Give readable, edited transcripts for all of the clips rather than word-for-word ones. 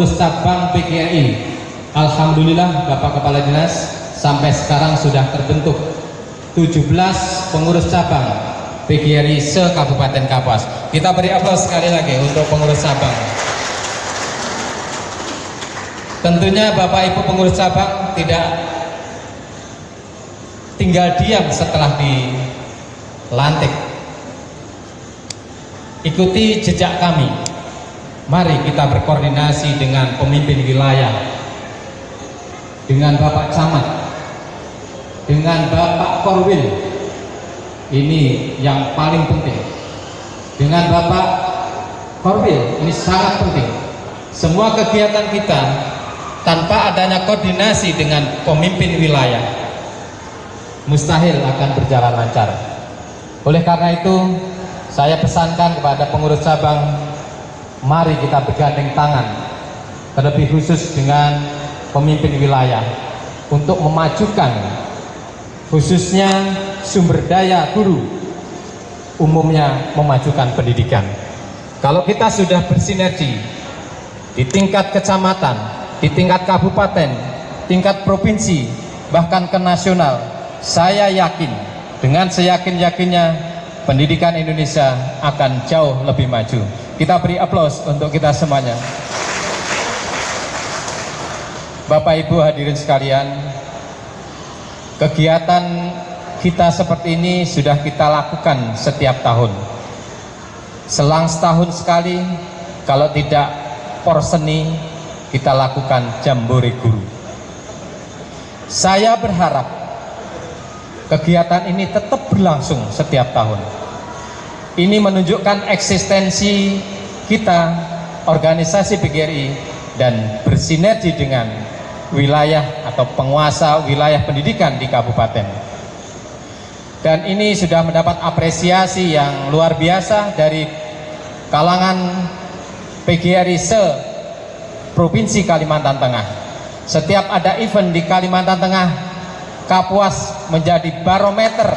pengurus cabang PGRI. Alhamdulillah Bapak Kepala Dinas, sampai sekarang sudah terbentuk 17 pengurus cabang PGRI se-Kabupaten Kapuas. Kita beri aplaus sekali lagi untuk pengurus cabang. Tentunya Bapak Ibu pengurus cabang tidak tinggal diam setelah dilantik. Ikuti jejak kami. Mari kita berkoordinasi dengan pemimpin wilayah, dengan Bapak Camat, dengan Bapak Korwil. Ini yang paling penting. Dengan Bapak Korwil ini sangat penting. Semua kegiatan kita tanpa adanya koordinasi dengan pemimpin wilayah mustahil akan berjalan lancar. Oleh karena itu, saya pesankan kepada pengurus cabang, mari kita bergandeng tangan, terlebih khusus dengan pemimpin wilayah, untuk memajukan khususnya sumber daya guru, umumnya memajukan pendidikan. Kalau kita sudah bersinergi di tingkat kecamatan, di tingkat kabupaten, tingkat provinsi, bahkan ke nasional, saya yakin, dengan seyakin-yakinnya pendidikan Indonesia akan jauh lebih maju. Kita beri aplaus untuk kita semuanya. Bapak Ibu hadirin sekalian, kegiatan kita seperti ini sudah kita lakukan setiap tahun. Selang setahun sekali, kalau tidak porseni, kita lakukan jambore guru. Saya berharap kegiatan ini tetap berlangsung setiap tahun. Ini menunjukkan eksistensi kita, organisasi PGRI, dan bersinergi dengan wilayah atau penguasa wilayah pendidikan di kabupaten. Dan ini sudah mendapat apresiasi yang luar biasa dari kalangan PGRI se-Provinsi Kalimantan Tengah. Setiap ada event di Kalimantan Tengah, Kapuas menjadi barometer.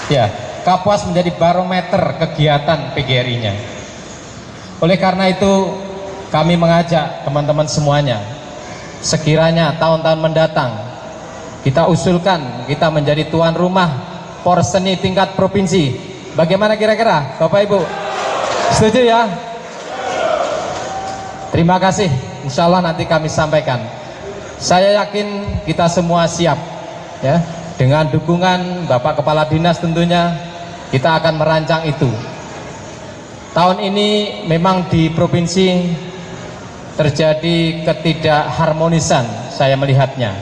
Ya, Kapuas menjadi barometer kegiatan PGRI-nya. Oleh karena itu, kami mengajak teman-teman semuanya, sekiranya tahun-tahun mendatang kita usulkan kita menjadi tuan rumah porseni tingkat provinsi. Bagaimana kira-kira Bapak Ibu? Setuju ya? Terima kasih. Insya Allah nanti kami sampaikan. Saya yakin kita semua siap, ya. Dengan dukungan Bapak Kepala Dinas tentunya kita akan merancang itu. Tahun ini memang di provinsi terjadi ketidakharmonisan, saya melihatnya.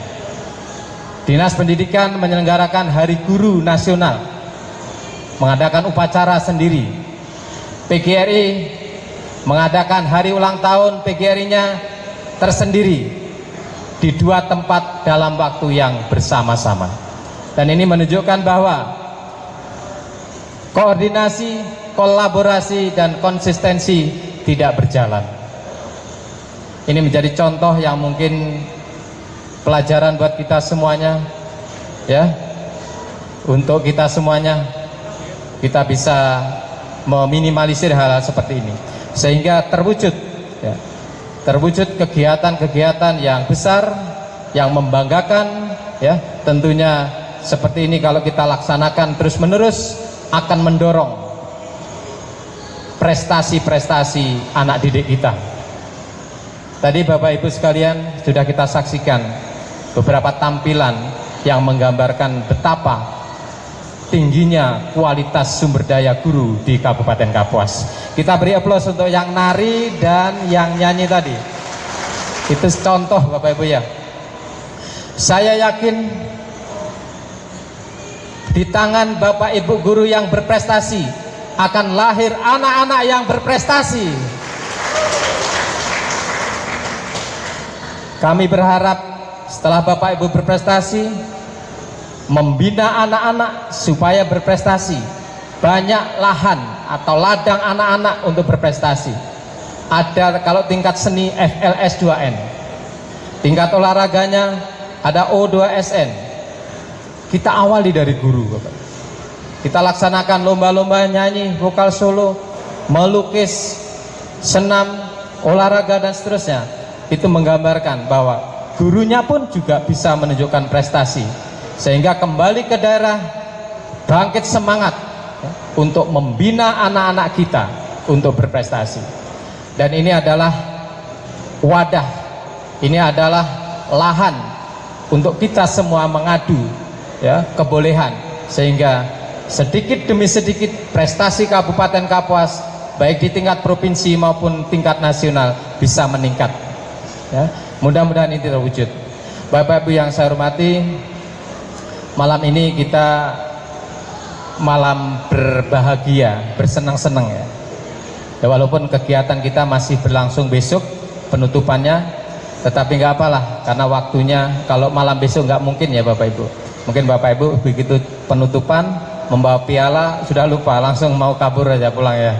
Dinas Pendidikan menyelenggarakan Hari Guru Nasional, mengadakan upacara sendiri. PGRI mengadakan hari ulang tahun PGRI-nya tersendiri di dua tempat dalam waktu yang bersama-sama. Dan ini menunjukkan bahwa koordinasi, kolaborasi, dan konsistensi tidak berjalan. Ini menjadi contoh yang mungkin pelajaran buat kita semuanya, ya. Untuk kita semuanya, kita bisa meminimalisir hal-hal seperti ini, sehingga terwujud, ya, terwujud kegiatan-kegiatan yang besar, yang membanggakan, ya. Tentunya seperti ini kalau kita laksanakan terus-menerus akan mendorong prestasi-prestasi anak didik kita. Tadi Bapak Ibu sekalian sudah kita saksikan beberapa tampilan yang menggambarkan betapa tingginya kualitas sumber daya guru di Kabupaten Kapuas. Kita beri aplaus untuk yang nari dan yang nyanyi tadi. Itu contoh Bapak Ibu ya. Saya yakin di tangan Bapak Ibu guru yang berprestasi akan lahir anak-anak yang berprestasi. Kami berharap setelah Bapak Ibu berprestasi, membina anak-anak supaya berprestasi. Banyak lahan atau ladang anak-anak untuk berprestasi. Ada kalau tingkat seni FLS 2N, tingkat olahraganya ada O2SN. Kita awali dari guru, Bapak. Kita laksanakan lomba-lomba nyanyi, vokal solo, melukis, senam, olahraga dan seterusnya, itu menggambarkan bahwa gurunya pun juga bisa menunjukkan prestasi, sehingga kembali ke daerah bangkit semangat untuk membina anak-anak kita untuk berprestasi. Dan ini adalah wadah, ini adalah lahan untuk kita semua mengadu ya kebolehan, sehingga sedikit demi sedikit prestasi Kabupaten Kapuas baik di tingkat provinsi maupun tingkat nasional bisa meningkat ya. Mudah-mudahan ini terwujud. Bapak Ibu yang saya hormati, malam ini kita malam berbahagia, bersenang-senang ya. Ya, walaupun kegiatan kita masih berlangsung besok penutupannya, tetapi nggak apalah, karena waktunya kalau malam besok nggak mungkin ya Bapak Ibu. Mungkin Bapak Ibu begitu penutupan membawa piala sudah lupa, langsung mau kabur aja pulang ya.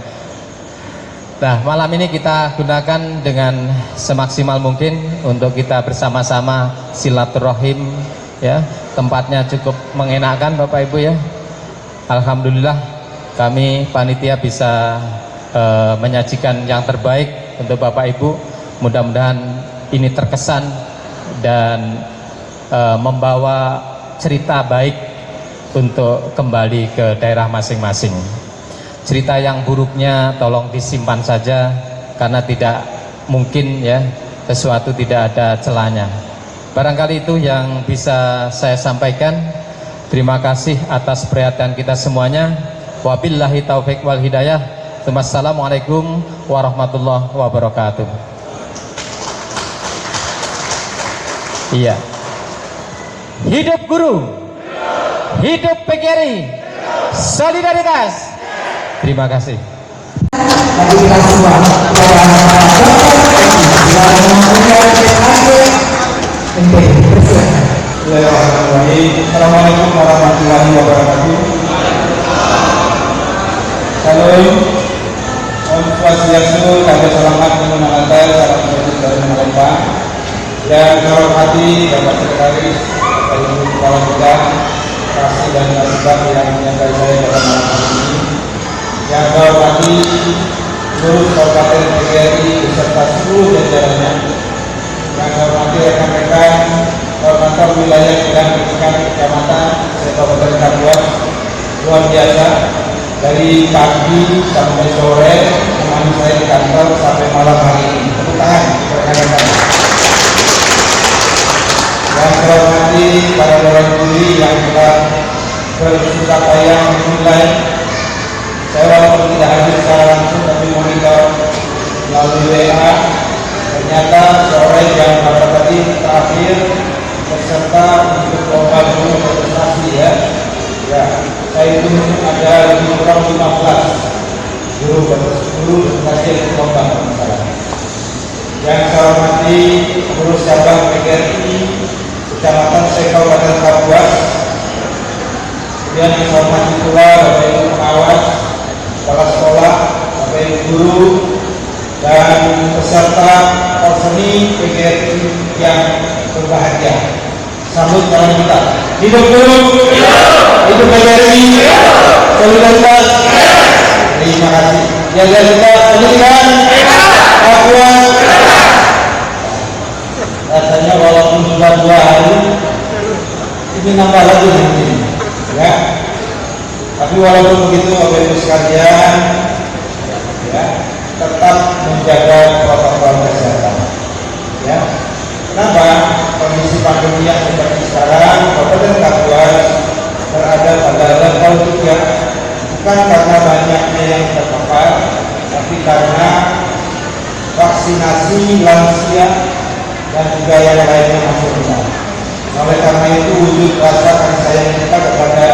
Nah, malam ini kita gunakan dengan semaksimal mungkin untuk kita bersama-sama silaturahim ya. Tempatnya cukup mengenakkan Bapak Ibu ya. Alhamdulillah kami panitia bisa menyajikan yang terbaik untuk Bapak Ibu. Mudah-mudahan ini terkesan dan membawa cerita baik untuk kembali ke daerah masing-masing. Cerita yang buruknya tolong disimpan saja, karena tidak mungkin ya sesuatu tidak ada celahnya. Barangkali itu yang bisa saya sampaikan. Terima kasih atas perhatian kita semuanya. Wabillahi taufik wal hidayah. Wassalamualaikum warahmatullahi wabarakatuh. Iya. Hidup guru, hidup PGRI, solidaritas. Terima kasih. Bagi kita semua, Assalamualaikum warahmatullahi wabarakatuh. Salam, Om Swastiastu, Kami selamat menggunakan salam satu dari mereka. Dan saya hormati Bapak Sekretaris, Ibu Kepala Bidang, Kasih dan Kasibah yang menyertai saya pada malam hari ini. Yang saya hormati seluruh Kabupaten PGRI beserta seluruh jajarannya. Yang saya hormati rekan-rekan koordinator wilayah dan pendidikan kecamatan Kabupaten Kapuas, luar biasa dari pagi sampai sore menemani saya di kantor sampai malam hari ini. Tepuk tangan rekan-rekan. Yang saya hormati para dewan juri yang telah bersusah payah menilai. Saya walaupun tidak hadir secara langsung tapi monitor melalui WA. Ternyata sore jam 8 tadi terakhir peserta untuk lomba guru berprestasi ya. Ya, saya itu ada lebih kurang 15 guru berprestasi untuk lomba masalah. Yang saya hormati pengurus cabang PGRI Kecamatan Kabupaten Kapuas. Kemudian yang saya hormati pula Bapak Ibu pengawas, kepala sekolah, Bapak Ibu guru, dan peserta perseni PGRI yang berbahagia. Sambut salam kita. Hidup guru, hidup PGRI, solidaritas. Terima kasih. Jaga kita pendidikan Kapuas. Rasanya walaupun sudah 2 hari, ini nambah lagi nanti, ya. Tapi walaupun begitu, Bapak Ibu sekalian, ya, tetap menjaga protokol kesehatan. Ya, kenapa kondisi pandemi yang seperti sekarang, Kabupaten Kapuas berada pada level 3, bukan karena banyaknya yang terpapar, tapi karena vaksinasi lansia dan juga yang lainnya masih rendah. Oleh karena itu wujud rasa kasih sayang kita kepada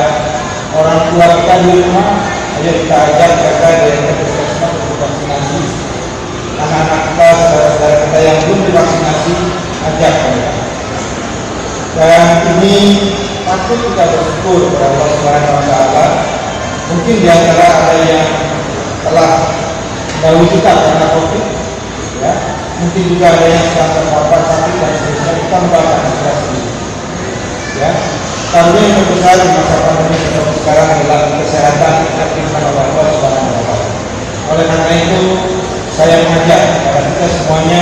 orang tua kita di rumah, ayo kita ajak mereka dari puskesmas untuk vaksinasi. Anak-anak kita, saudara-saudara kita yang belum divaksinasi, ajak mereka. Dan ini patut kita bersyukur kepada Allah Subhanahu wa Ta'ala. Mungkin di antara ada yang telah dahulu kita karena COVID, ya. Mungkin juga ada yang sedang terpapar sakit dan seterusnya, kita membahas ini. Ya, karunia yang terbesar di masa pandemi seperti sekarang adalah kesehatan yang diberikan oleh Allah Subhanahu wa Ta'ala. Oleh karena itu, saya mengajak kepada kita semuanya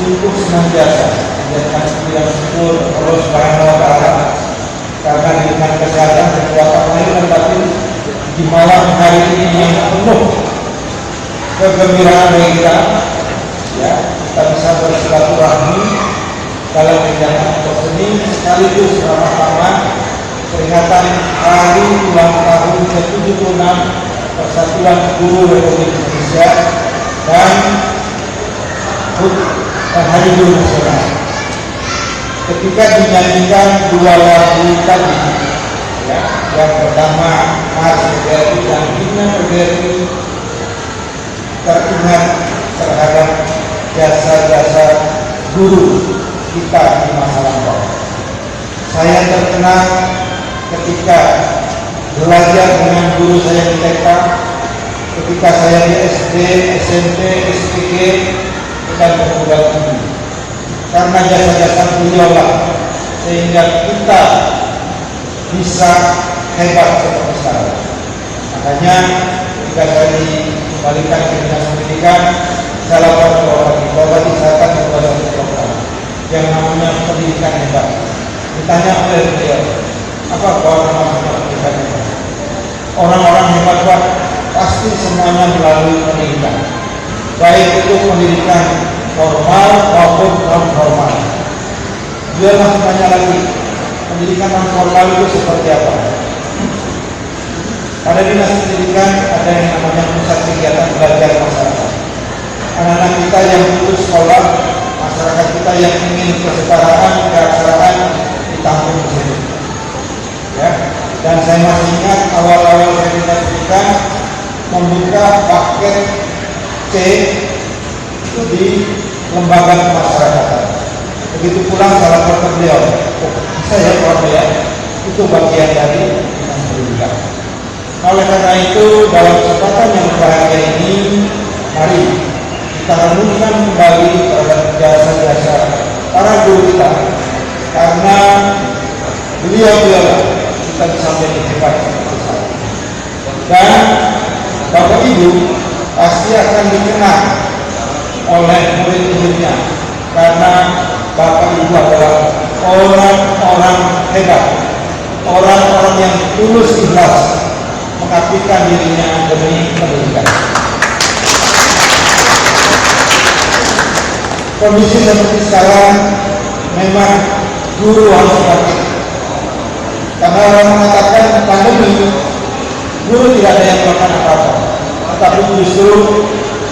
untuk senantiasa menjadikan puji dan syukur Allah Subhanahu wa Ta'ala, karena dengan kesehatan kekuatan lahir dan batin di malam hari ini yang penuh kegembiraan bagi kita, ya, kita bisa bersilaturahmi dalam kegiatan seni sekaligus ramah-ramah peringatan hari ulang tahun ke-76 Persatuan Guru Republik Indonesia dan Hari Guru Nasional. Ketika dinyanyikan dua lagu tadi, ya, yang pertama Mars PGRI dan Himne PGRI, teringat terhadap jasa-jasa guru kita di masa lampau. Saya terkenang ketika belajar dengan guru saya di TK, ketika saya di SD, SMP, SPG, dan perguruan tinggi. Karena jasa-jasa beliau lah sehingga kita bisa hebat seperti sekarang. Makanya ketika saya dikembalikan ke dinas pendidikan, saya lakukan beberapa wisata ke beberapa program yang namanya pendidikan hebat. Ditanya oleh beliau, apa namanya pendidikan hebat? Orang-orang hebat Pak, pasti semuanya melalui pendidikan, baik itu pendidikan formal maupun non formal. Dia masih tanya lagi, pendidikan non formal itu seperti apa? Pada dinas pendidikan ada yang namanya pusat kegiatan belajar masyarakat. Anak-anak kita yang putus sekolah, masyarakat kita yang ingin kesetaraan, keaksaraan ditampung di sini. Ya, dan saya masih ingat awal-awal saya dinas pendidikan membuka paket C itu di lembaga kemasyarakatan. Begitu pulang salah satu beliau, bisa ya Pak ya, itu bagian dari dinas pendidikan. Oleh karena itu dalam kesempatan yang berbahagia ini, mari kita renungkan kembali terhadap jasa-jasa para guru kita, karena beliau-beliau kita bisa menjadi hebat seperti saya. Dan Bapak Ibu pasti akan dikenal oleh murid-muridnya, karena Bapak Ibu adalah orang-orang hebat, orang-orang yang tulus ikhlas mengabdikan dirinya demi pendidikan. Kondisi seperti sekarang memang guru harus bangkit, karena orang mengatakan pandemi guru tidak ada yang melakukan apa-apa, tetapi justru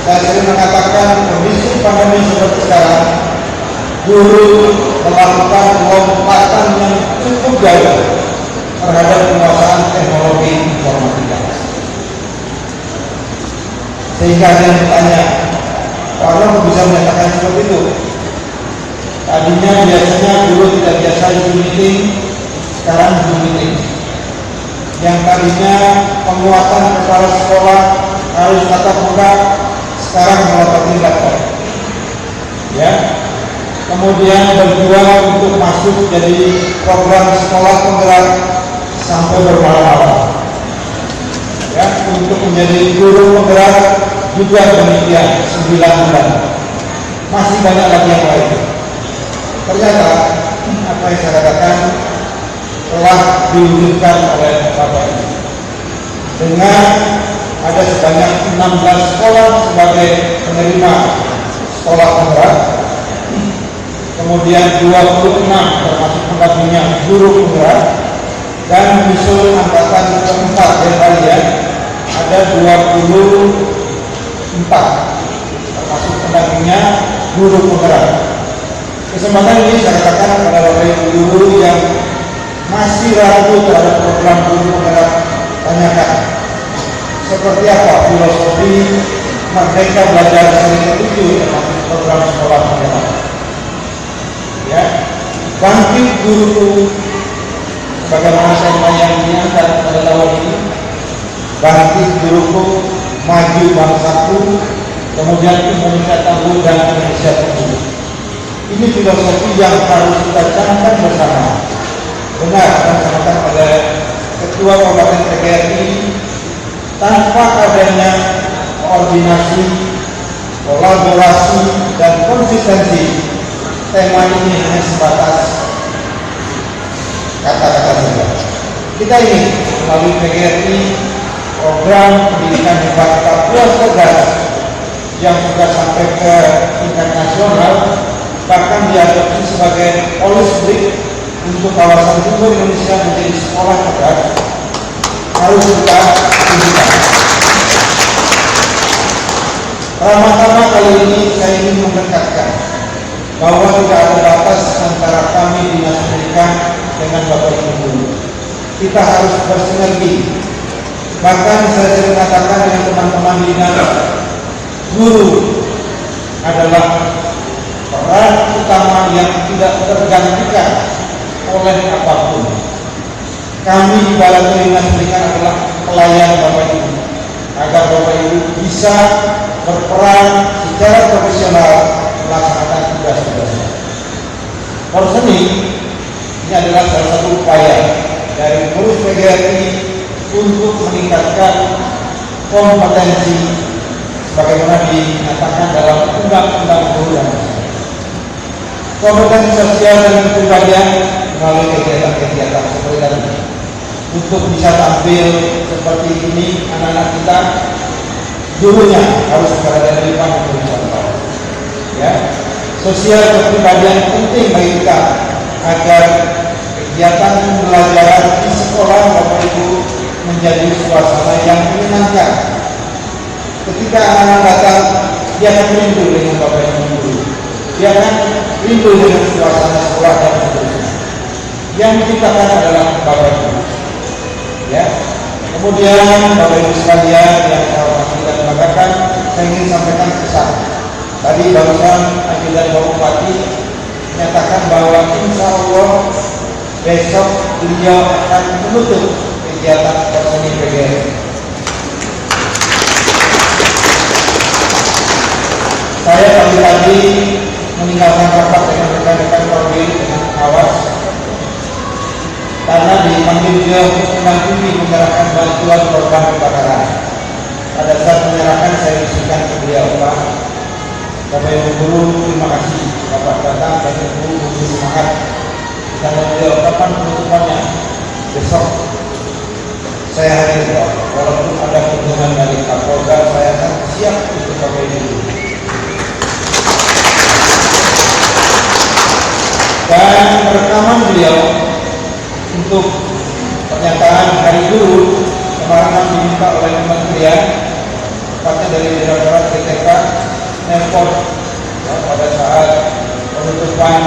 saya sering mengatakan kondisi pandemi seperti sekarang guru melakukan lompatan yang cukup jauh terhadap penguasaan teknologi informatika. Sehingga ada yang bertanya, kalau bisa menyatakan seperti itu? Tadinya biasanya guru tidak biasa Zoom meeting, sekarang Zoom meeting. Yang tadinya penguatan kepala sekolah harus tatap muka, sekarang melalui laptop. Ya. Kemudian berjuang untuk masuk jadi program sekolah penggerak sampai bermalam-malam. Ya, untuk menjadi guru penggerak juga demikian 9 bulan. Masih banyak lagi yang lain. Ternyata apa yang saya katakan telah diwujudkan oleh Bapak Ibu dengan ada sebanyak 16 sekolah sebagai penerima sekolah penggerak, kemudian 26 termasuk pendampingnya guru penggerak, dan usul angkatan keempat yang kalian ada 24 termasuk pendampingnya guru penggerak. Kesempatan ini saya katakan kepada Bapak Ibu guru yang masih ragu terhadap program guru penggerak, tanyakan seperti apa filosofi Merdeka Belajar Seri ke-7 termasuk program sekolah penggerak. Ya, bangkit guru bagaimana tema yang diangkat pada tahun ini, bangkit guruku, maju bangsaku, kemudian Indonesia tangguh dan Indonesia tangguh. Ini filosofi yang harus kita canangkan bersama. Benar, dan sampaikan pada Ketua Kabupaten PGRI, tanpa adanya koordinasi kolaborasi, dan konsistensi. Tema ini hanya sebatas kata-kata saja. Kita ingin melalui PGRI program pendidikan hebat Papua Cerdas yang sudah sampai ke tingkat nasional, bahkan diadopsi sebagai polisbrik untuk kawasan timur Indonesia menjadi sekolah cerdas, harus kita tunjukkan. Pertama-tama kali ini saya ingin menekankan bahwa tidak ada batas antara kami dinas pendidikan dengan Bapak Ibu guru. Kita harus bersinergi. Bahkan saya sering mengatakan dengan teman-teman dinas, guru adalah peran utama yang tidak tergantikan oleh apapun. Kami di Balai Dinas Pendidikan adalah pelayan Bapak Ibu, agar Bapak Ibu bisa berperan secara profesional melaksanakan tugas-tugasnya. Porseni ini adalah salah satu upaya dari pengurus PGRI untuk meningkatkan kompetensi sebagaimana dinyatakan dalam Undang-Undang Guru dan Dosen. Kompetensi sosial dan kepribadian melalui kegiatan-kegiatan seperti tadi. Untuk bisa tampil seperti ini, anak-anak kita gurunya harus berada di depan memberi contoh. Ya, sosial kepribadian penting bagi kita agar kegiatan pembelajaran di sekolah Bapak Ibu menjadi suasana yang menyenangkan. Ketika anak-anak datang, dia akan rindu dengan Bapak Ibu guru. Dia akan rindu dengan suasana sekolah dan seterusnya. Yang diciptakan adalah Bapak Ibu. Ya. Kemudian Bapak Ibu sekalian yang saya hormati dan banggakan, saya ingin sampaikan pesan. Tadi barusan ajudan Bapak Bupati menyatakan bahwa insya Allah besok beliau akan menutup kegiatan Porseni PGRI. Saya pagi-pagi meninggalkan rapat dengan rekan-rekan Korwil dengan awas karena dipanggil beliau untuk mendampingi menyerahkan bantuan korban kebakaran. Pada saat menyerahkan saya bisikan ke beliau, Pak, Bapak Ibu guru, terima kasih Bapak datang dan Ibu guru semangat. Karena beliau kapan penutupannya? Besok saya hadir, Pak. Walaupun ada kunjungan dari Kapolda, saya akan siap untuk Bapak Ibu. Dan rekaman beliau untuk pernyataan hari guru kemarin diminta oleh Kementerian, tepatnya dari Direktorat PTK Nelpon pada saat penutupan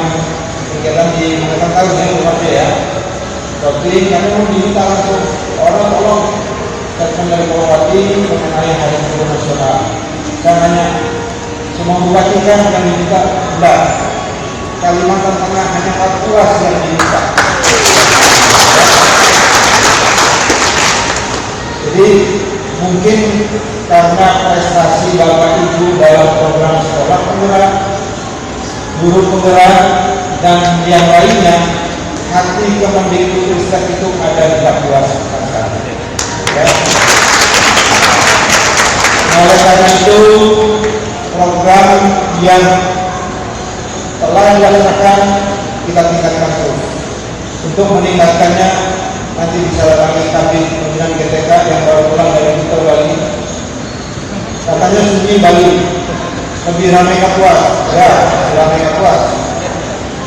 kegiatan di Makassar tahun ya, rumahnya ya. Jadi kami mau diminta langsung orang tolong statement dari Bupati mengenai Hari Guru Nasional. Saya nanya, semua bupati kan yang diminta enggak. Kalimantan Tengah hanya Papua yang diminta. Jadi mungkin karena prestasi Bapak Ibu dalam program sekolah penggerak, guru penggerak, dan yang lainnya, hati Kemendikbudristek itu ada di Papua sekarang. Ya. Oleh karena itu, program yang telah dilaksanakan kita tingkatkan terus. Untuk meningkatkannya, nanti bisa lagi kami pimpinan GTK yang baru pulang dari Kuta Bali. Katanya sunyi Bali lebih ramai Kapuas, ya, ramai Kapuas.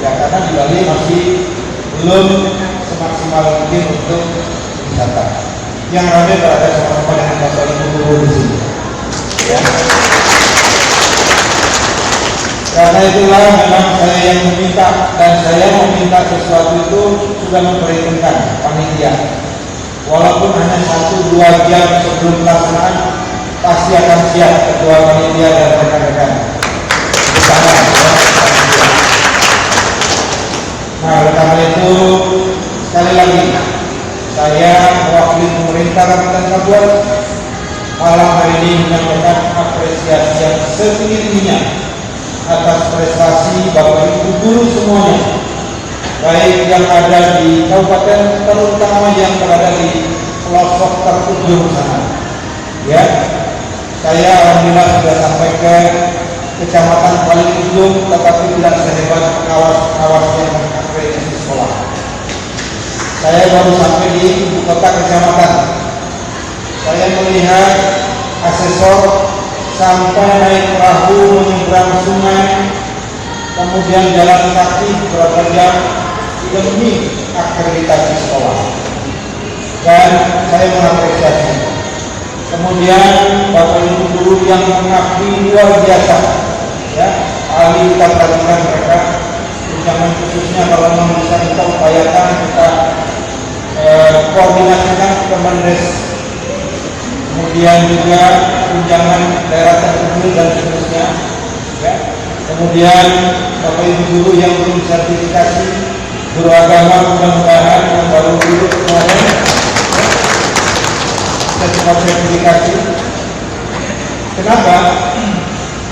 Ya, karena di Bali masih belum semaksimal mungkin untuk wisata. Yang ramai berada sama-sama dengan Bapak Ibu guru di sini. Ya. Karena itulah memang saya yang meminta, dan saya meminta sesuatu itu sudah memperhitungkan panitia. Walaupun hanya 1-2 jam sebelum pelaksanaan, pasti akan siap ketua panitia dan rekan-rekan. Nah, oleh karena itu sekali lagi saya mewakili pemerintah Kabupaten Kapuas malam hari ini menyampaikan apresiasi yang setinggi-tingginya atas prestasi Bapak Ibu guru semuanya, baik yang ada di kabupaten, terutama yang berada di pelosok terujung sana. Ya, saya alhamdulillah sudah sampai ke kecamatan paling ujung, tetapi tidak sehebat pengawas-pengawas yang mengakreditasi sekolah. Saya baru sampai di ibu kota kecamatan. Saya melihat asesor sampai naik perahu menyeberang sungai, kemudian jalan kaki beberapa jam demi akreditasi sekolah. Dan saya mengapresiasi. Kemudian Bapak Ibu guru yang mengabdi luar biasa, ya, ahli kita perhatikan mereka, jangan khususnya kalau memang bisa kita upayakan, kita koordinasikan ke Kemendes, kemudian juga tunjangan daerah tertentu dan seterusnya, ya. Kemudian Bapak Ibu guru yang belum sertifikasi, guru agama mudah-mudahan yang baru duduk kemarin cepat sertifikasi. Kenapa?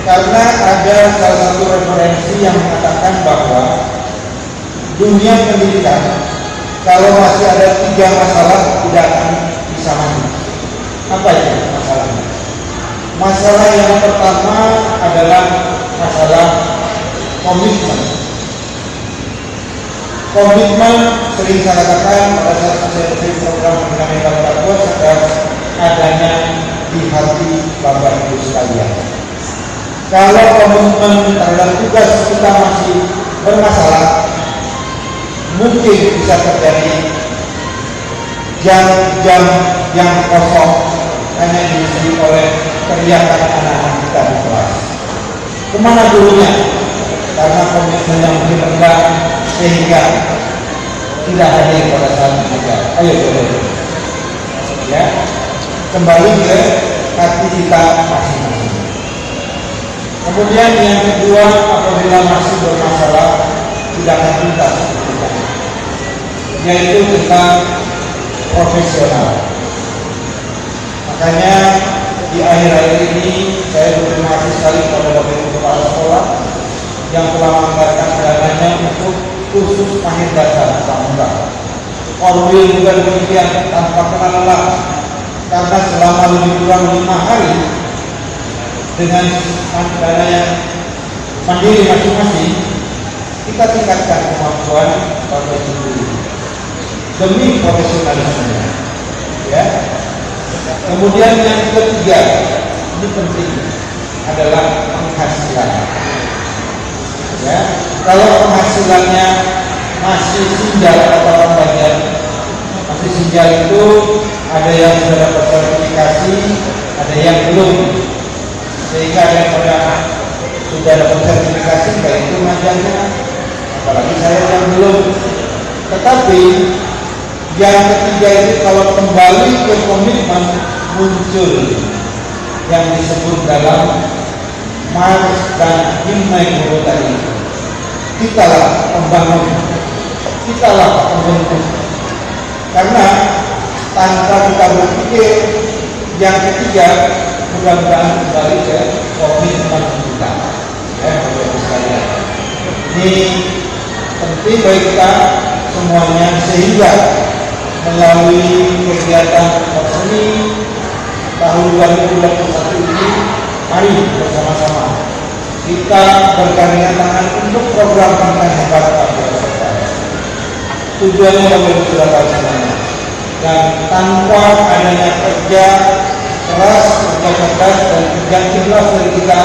Karena ada salah satu referensi yang mengatakan bahwa dunia pendidikan kalau masih ada 3 masalah tidak akan bisa maju. Apa itu masalahnya? Masalah yang pertama adalah masalah komitmen. Komitmen sering saya katakan pada saat saya program Fundamental Papua sedang adanya di hati Bapak Ibu sekalian. Kalau komitmen terhadap tugas kita masih bermasalah, mungkin bisa terjadi jam-jam yang kosong hanya diisi oleh teriakan anak-anak kita di kelas. Kemana gurunya? Karena komitmen yang lebih rendah sehingga tidak hadir pada saat mengajar. Ayo boleh, ya, kembali ke hati kita masing-masing. Kemudian yang kedua, apabila masih bermasalah tidak akan tuntas, yaitu tentang profesional. Makanya di akhir-akhir ini saya berterima kasih sekali kepada Bapak Ibu Kepala Sekolah yang telah menganggarkan dananya untuk khusus akhir dasar pramuka. Korwil juga demikian tanpa kenal lelah, karena selama lebih kurang 5 hari dengan dana yang mandiri masing-masing kita tingkatkan kemampuan Bapak Ibu demi profesionalisme, ya. Kemudian yang ketiga, ini penting, adalah penghasilan. Ya, kalau penghasilannya masih sinjal atau pembagian, masih sinjal itu ada yang sudah dapat sertifikasi, ada yang belum, sehingga ada yang sudah dapat sertifikasi baik itu ngajarnya, apalagi saya yang belum. Tetapi yang ketiga itu kalau kembali ke komitmen muncul yang disebut dalam Mars dan Himai Guru tadi. Kitalah pembangun, kitalah pembentuk. Karena tanpa kita berpikir yang ketiga, mudah-mudahan kembali ke komitmen kita. Bapak-Ibu sekalian, ini penting bagi kita semuanya, sehingga melalui kegiatan seni tahun 2021 ini, mari bersama-sama kita bergandingan tangan untuk program Bangsa Hebat Papua. Tujuannya Bapak Ibu sudah tahu semuanya. Dan tanpa adanya kerja keras, kerja cerdas dan kerja ikhlas dari kita,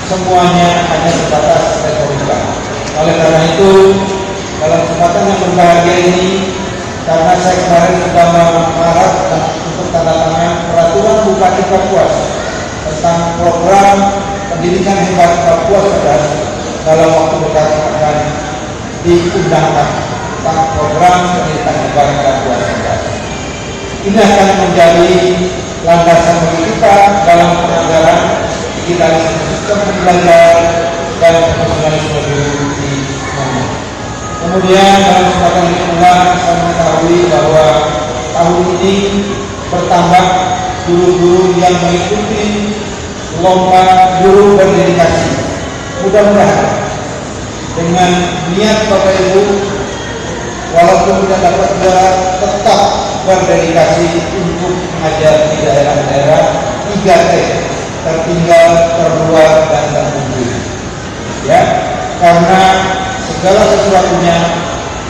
semuanya hanya sebatas retorika. Oleh karena itu, dalam kesempatan yang berbahagia ini, karena saya kemarin sudah mengarah untuk tanda tangan peraturan Bupati Kapuas tentang program pendidikan hebat Papua Cerdas, dalam waktu dekat akan diundangkan tentang program pendidikan hebat Papua Cerdas. Ini akan menjadi landasan bagi kita dalam penganggaran digitalisasi sistem pembelajaran dan profesionalisme guru di mana. Kemudian dalam kesempatan ini pula saya mengetahui bahwa tahun ini bertambah guru-guru yang mengikuti lomba guru berdedikasi. Mudah-mudahan dengan niat Bapak Ibu, walaupun tidak dapat gelar, tetap berdedikasi untuk mengajar di daerah-daerah 3T. tertinggal, terluar, dan tertunggu. Ya, karena segala sesuatunya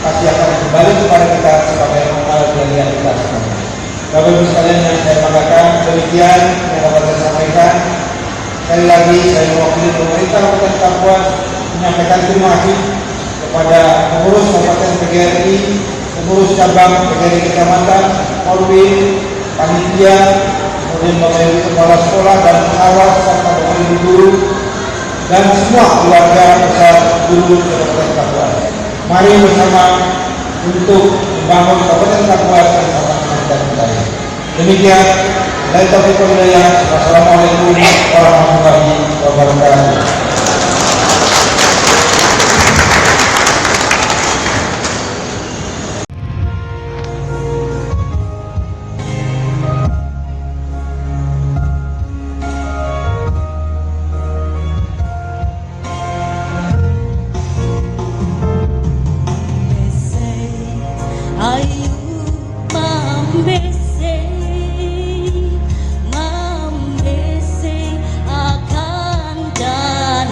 pasti akan kembali kepada kita sebagai amal jariah kita semua. Bapak Ibu sekalian yang saya banggakan, demikian yang dapat saya sampaikan. Sekali lagi saya mewakili pemerintah Kabupaten Kapuas menyampaikan terima kasih kepada pengurus Kabupaten PGRI, pengurus cabang PGRI Kecamatan, Korwil, panitia, kemudian Bapak Ibu kepala sekolah dan pengawas serta Bapak Ibu guru dan semua keluarga besar guru Kabupaten Kapuas. Mari bersama untuk membangun Kabupaten Kapuas yang sama-sama dan baik. Demikian, dari taufiq wal hidayah. Wassalamualaikum warahmatullahi wabarakatuh. Ayu mambese akan datang.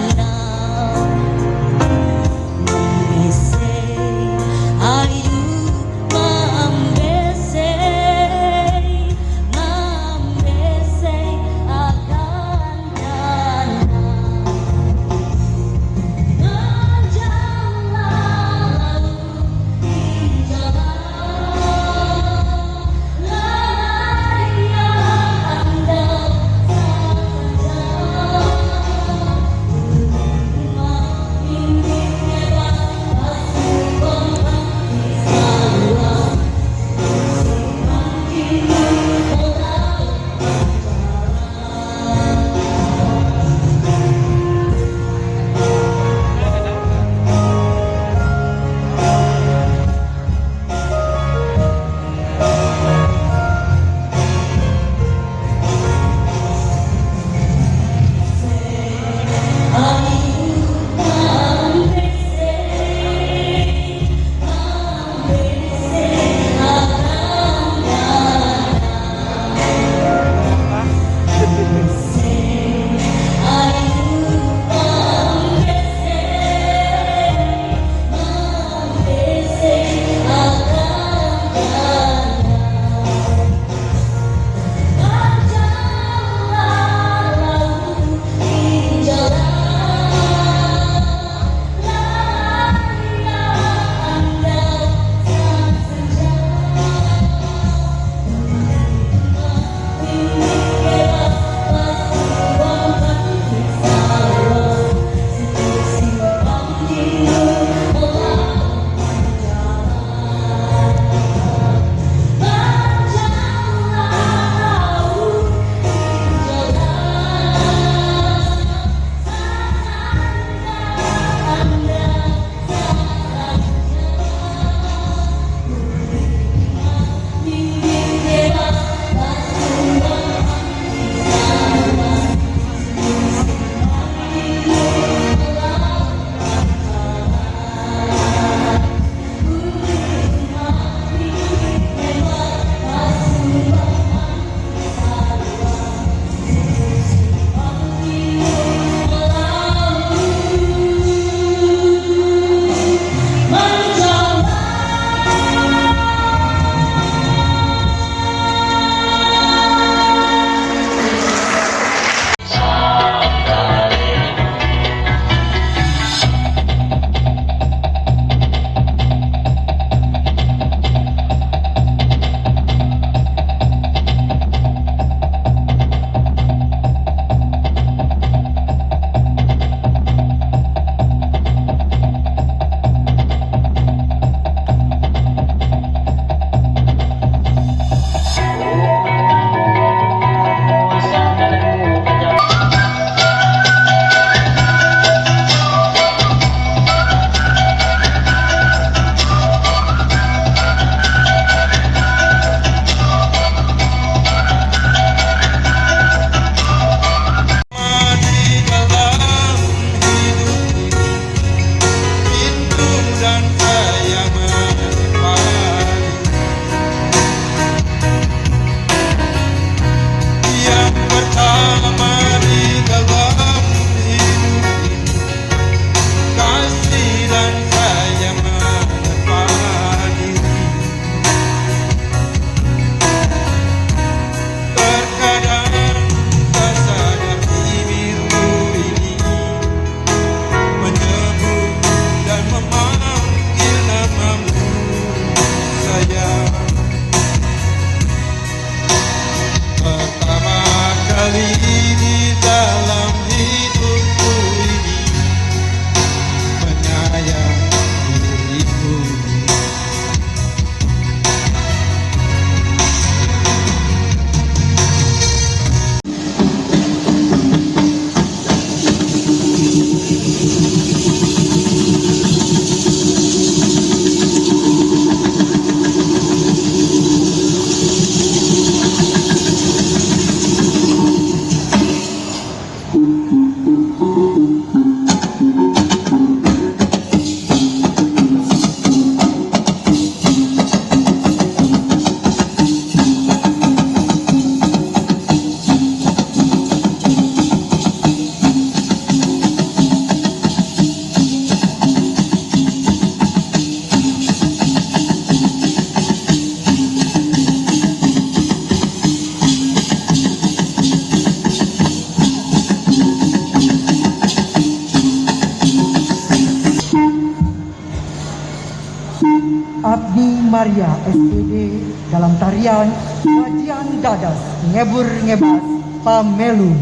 Abdi Maria SPD dalam tarian Wajian Dadas Ngebur Ngebas Pamelung.